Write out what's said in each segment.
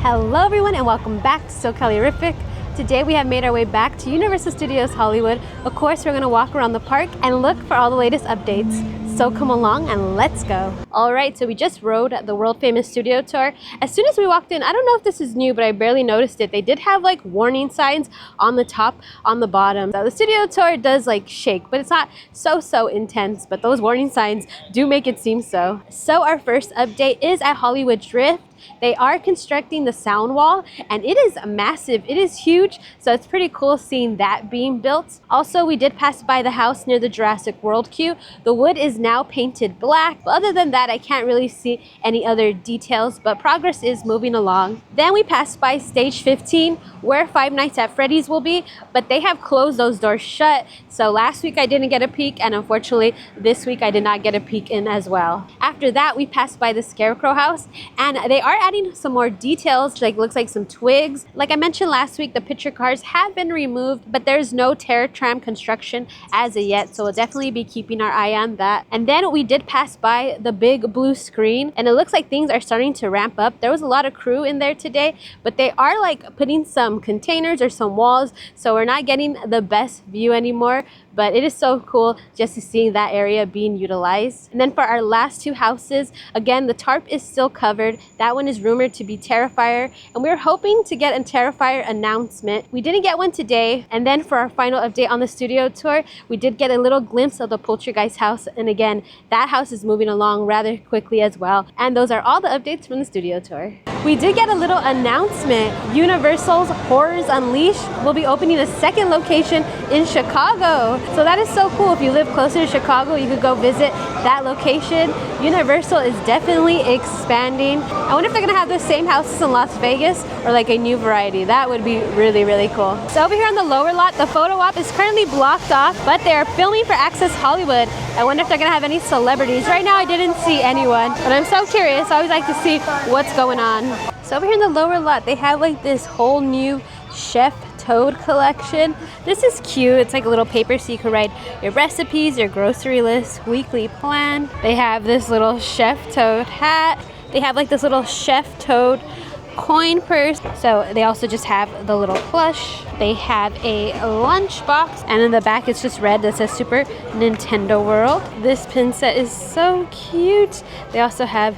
Hello everyone and welcome back to SoCaliRific. Today we have made our way back to Universal Studios Hollywood. Of course, we're going to walk around the park and look for all the latest updates. So come along and let's go. Alright, so we just rode the world famous studio tour. As soon as we walked in, I don't know if this is new, but I barely noticed it. They did have like warning signs on the top, on the bottom. So the studio tour does like shake, but it's not so intense, but those warning signs do make it seem so. So our first update is at Hollywood Drift. They are constructing the sound wall and it is massive, it is huge, so it's pretty cool seeing that being built. Also, we did pass by the house near the Jurassic World queue. The wood is now painted black, but other than that I can't really see any other details, but progress is moving along. Then we passed by stage 15 where Five Nights at Freddy's will be, but they have closed those doors shut, so last week I didn't get a peek and unfortunately this week I did not get a peek in as well. After that we passed by the Scarecrow house and they are adding some more details, like looks like some twigs. Like I mentioned last week, the picture cars have been removed, but there's no Terror Tram construction as of yet, so we'll definitely be keeping our eye on that. And then we did pass by the big blue screen and it looks like things are starting to ramp up. There was a lot of crew in there today, but they are like putting some containers or some walls, so we're not getting the best view anymore, but it is so cool just to see that area being utilized. And then for our last two houses, again, the tarp is still covered. That one is rumored to be Terrifier, and we're hoping to get a Terrifier announcement. We didn't get one today. And then for our final update on the studio tour, we did get a little glimpse of the Poltergeist house, and again, that house is moving along rather quickly as well. And those are all the updates from the studio tour. We did get a little announcement. Universal's Horrors Unleashed will be opening a second location in Chicago. So that is so cool. If you live closer to Chicago, you could go visit that location. Universal is definitely expanding. I wonder if they're gonna have the same houses in Las Vegas or like a new variety. That would be really cool. So over here on the lower lot, the photo op is currently blocked off, but they're filming for Access Hollywood. I wonder if they're gonna have any celebrities. Right now I didn't see anyone, but I'm so curious. I always like to see what's going on. So over here in the lower lot, they have like this whole new Chef Toad collection. This is cute. It's like a little paper so you can write your recipes, your grocery list, weekly plan. They have this little Chef Toad hat. They have like this little Chef Toad coin purse. So they also just have the little plush. They have a lunch box, and in the back it's just red that says Super Nintendo World. This pin set is so cute. They also have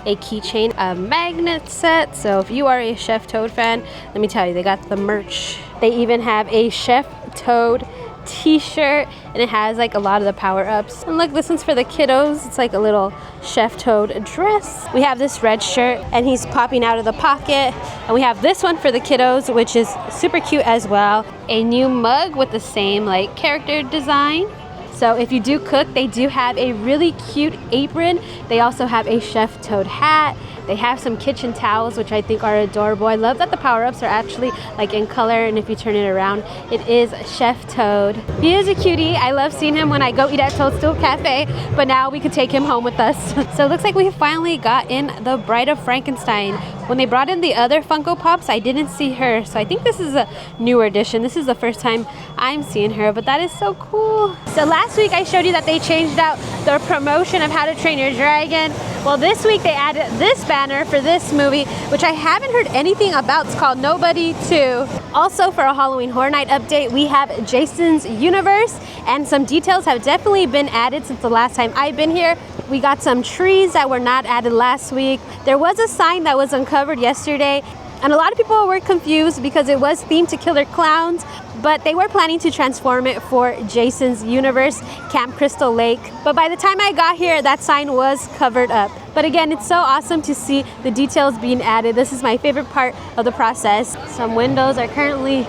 a keychain, a magnet set. So if you are a Chef Toad fan, let me tell you, they got the merch. They even have a Chef Toad t-shirt, and it has like a lot of the power-ups. And look, this one's for the kiddos. It's like a little Chef Toad dress. We have this red shirt and he's popping out of the pocket, and we have this one for the kiddos, which is super cute as well. A new mug with the same like character design. So if you do cook, they do have a really cute apron. They also have a Chef Toad hat. They have some kitchen towels, which I think are adorable. I love that the power-ups are actually like in color, and if you turn it around, it is Chef Toad. He is a cutie. I love seeing him when I go eat at Toadstool Cafe, but now we could take him home with us. So it looks like we finally got in the Bride of Frankenstein. When they brought in the other Funko Pops, I didn't see her, so I think this is a newer edition. This is the first time I'm seeing her, but that is so cool. So last week I showed you that they changed out the promotion of How to Train Your Dragon. Well, this week they added this banner for this movie, which I haven't heard anything about. It's called Nobody 2. Also, for a Halloween Horror Night update, we have Jason's Universe, and some details have definitely been added since the last time I've been here. We got some trees that were not added last week. There was a sign that was uncovered yesterday, and a lot of people were confused because it was themed to Killer Clowns, but they were planning to transform it for Jason's Universe, Camp Crystal Lake. But by the time I got here, that sign was covered up. But again, it's so awesome to see the details being added. This is my favorite part of the process. Some windows are currently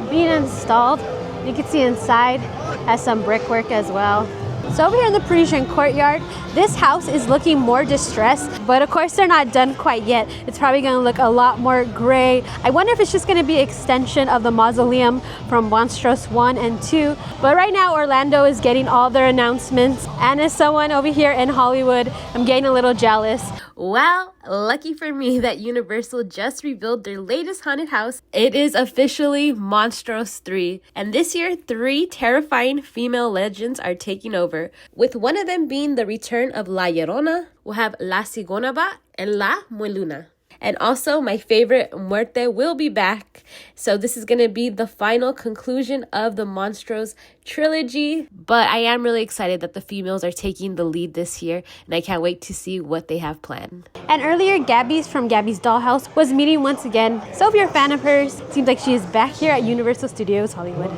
being installed. You can see inside has some brickwork as well. So over here in the Parisian courtyard, this house is looking more distressed, but of course they're not done quite yet. It's probably gonna look a lot more gray. I wonder if it's just gonna be an extension of the mausoleum from Monstros 1 and 2. But right now Orlando is getting all their announcements, and as someone over here in Hollywood, I'm getting a little jealous. Well, lucky for me that Universal just revealed their latest haunted house. It is officially Monstros 3. And this year, 3 terrifying female legends are taking over, with one of them being the return of La Llorona. We'll have La Sigonaba and La Mueluna. And also, my favorite, Muerte, will be back. So this is going to be the final conclusion of the Monstros trilogy. But I am really excited that the females are taking the lead this year, and I can't wait to see what they have planned. And earlier, Gabby's from Gabriellas Dollhouse was meeting once again. So if you're a fan of hers, it seems like she is back here at Universal Studios Hollywood.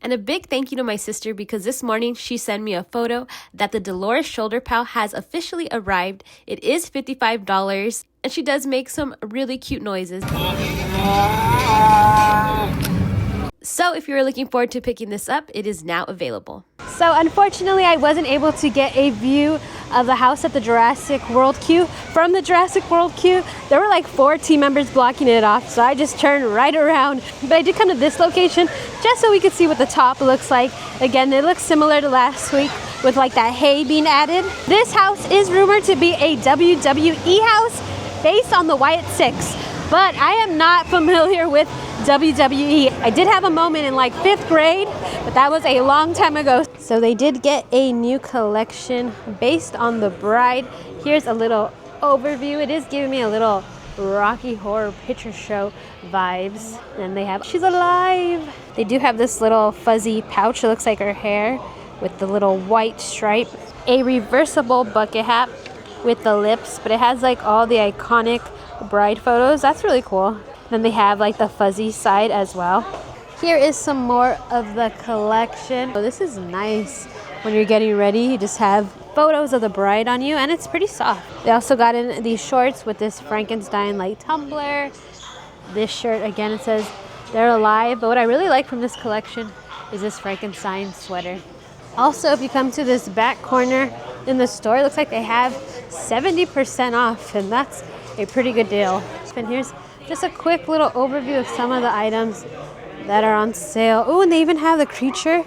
And a big thank you to my sister, because this morning she sent me a photo that the Dolores shoulder pal has officially arrived. It is $55, and she does make some really cute noises. So if you're looking forward to picking this up, it is now available. So unfortunately, I wasn't able to get a view of the house at the Jurassic World queue. From the Jurassic World queue, there were like 4 team members blocking it off, so I just turned right around. But I did come to this location just so we could see what the top looks like. Again, it looks similar to last week with like that hay being added. This house is rumored to be a WWE house based on the Wyatt 6, but I am not familiar with WWE. I did have a moment in like 5th grade, but that was a long time ago. So they did get a new collection based on the bride. Here's a little overview. It is giving me a little Rocky Horror Picture Show vibes. And they have She's Alive. They do have this little fuzzy pouch. It looks like her hair with the little white stripe. A reversible bucket hat with the lips, but it has like all the iconic bride photos. That's really cool. Then they have like the fuzzy side as well. Here is some more of the collection. Oh, this is nice. When you're getting ready, you just have photos of the bride on you, and it's pretty soft. They also got in these shorts with this Frankenstein like tumbler. This shirt, again, it says they're alive. But what I really like from this collection is this Frankenstein sweater. Also, if you come to this back corner in the store, it looks like they have 70% off, and that's a pretty good deal. And here's just a quick little overview of some of the items that are on sale. Oh, and they even have the creature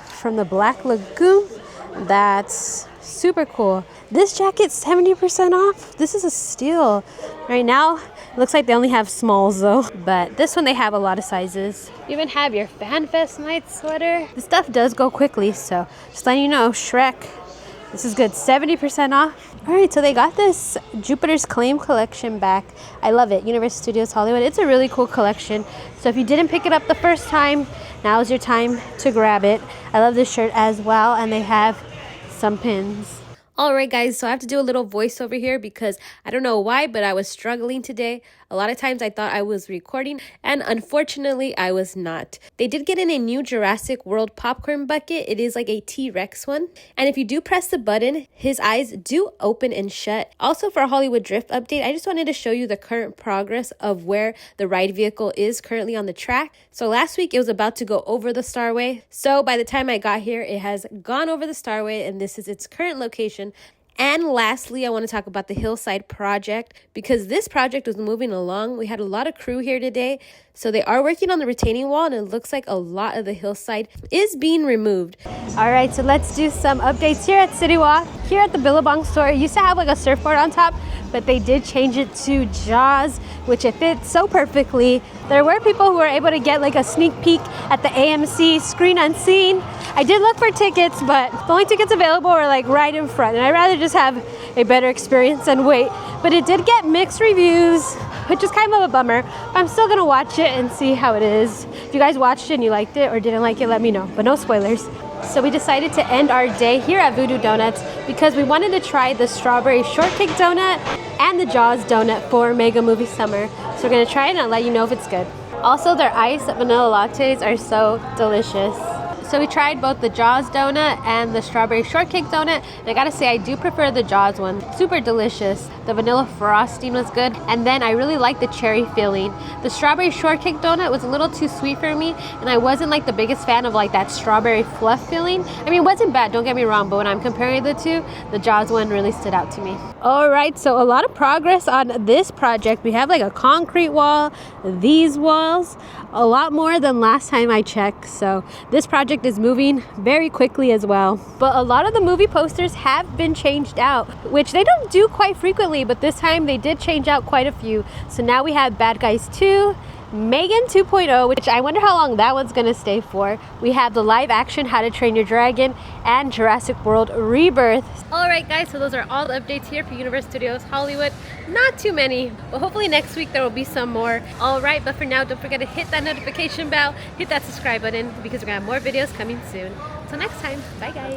from the Black Lagoon. That's super cool. This jacket's 70% off. This is a steal. Right now, it looks like they only have smalls though. But this one, they have a lot of sizes. You even have your FanFest night sweater. This stuff does go quickly, so just letting you know, Shrek, this is good, 70% off. All right, so they got this Jupiter's Claim collection back. I love it, Universal Studios Hollywood. It's a really cool collection. So if you didn't pick it up the first time, now's your time to grab it. I love this shirt as well, and they have some pins. Alright guys, so I have to do a little voiceover here because I don't know why, but I was struggling today. A lot of times I thought I was recording, and unfortunately I was not. They did get in a new Jurassic World popcorn bucket. It is like a T-Rex one. And if you do press the button, his eyes do open and shut. Also, for a Hollywood Drift update, I just wanted to show you the current progress of where the ride vehicle is currently on the track. So last week it was about to go over the Starway. So by the time I got here, it has gone over the Starway, and this is its current location. And lastly, I want to talk about the Hillside project, because this project was moving along. We had a lot of crew here today, so they are working on the retaining wall, and it looks like a lot of the hillside is being removed. All right, so let's do some updates here at CityWalk. Here at the Billabong store, it used to have like a surfboard on top, but they did change it to Jaws, which it fits so perfectly. There were people who were able to get like a sneak peek at the AMC screen unseen. I did look for tickets, but the only tickets available were like right in front, and I'd rather just have a better experience and wait. But it did get mixed reviews, which is kind of a bummer. I'm still gonna watch it and see how it is. If you guys watched it and you liked it or didn't like it, let me know, but no spoilers. So we decided to end our day here at Voodoo Donuts because we wanted to try the strawberry shortcake donut and the Jaws donut for Mega Movie Summer. So we're gonna try it and I'll let you know if it's good. Also, their iced vanilla lattes are so delicious. So we tried both the Jaws donut and the strawberry shortcake donut, and I gotta say I do prefer the Jaws one. Super delicious. The vanilla frosting was good, and then I really like the cherry filling. The strawberry shortcake donut was a little too sweet for me, and I wasn't like the biggest fan of like that strawberry fluff filling. I mean, it wasn't bad, don't get me wrong, but when I'm comparing the two, the Jaws one really stood out to me. All right, so a lot of progress on this project. We have like a concrete wall, these walls, a lot more than last time I checked. So this project is moving very quickly as well. But a lot of the movie posters have been changed out, which they don't do quite frequently, but this time they did change out quite a few. So now we have Bad Guys 2, Megan 2.0, which I wonder how long that one's gonna stay for. We have the live action How to Train Your Dragon and Jurassic World Rebirth. Alright guys, so those are all the updates here for Universal Studios Hollywood. Not too many, but hopefully next week there will be some more. Alright, but for now, don't forget to hit that notification bell, hit that subscribe button, because we're gonna have more videos coming soon. Until next time, bye guys.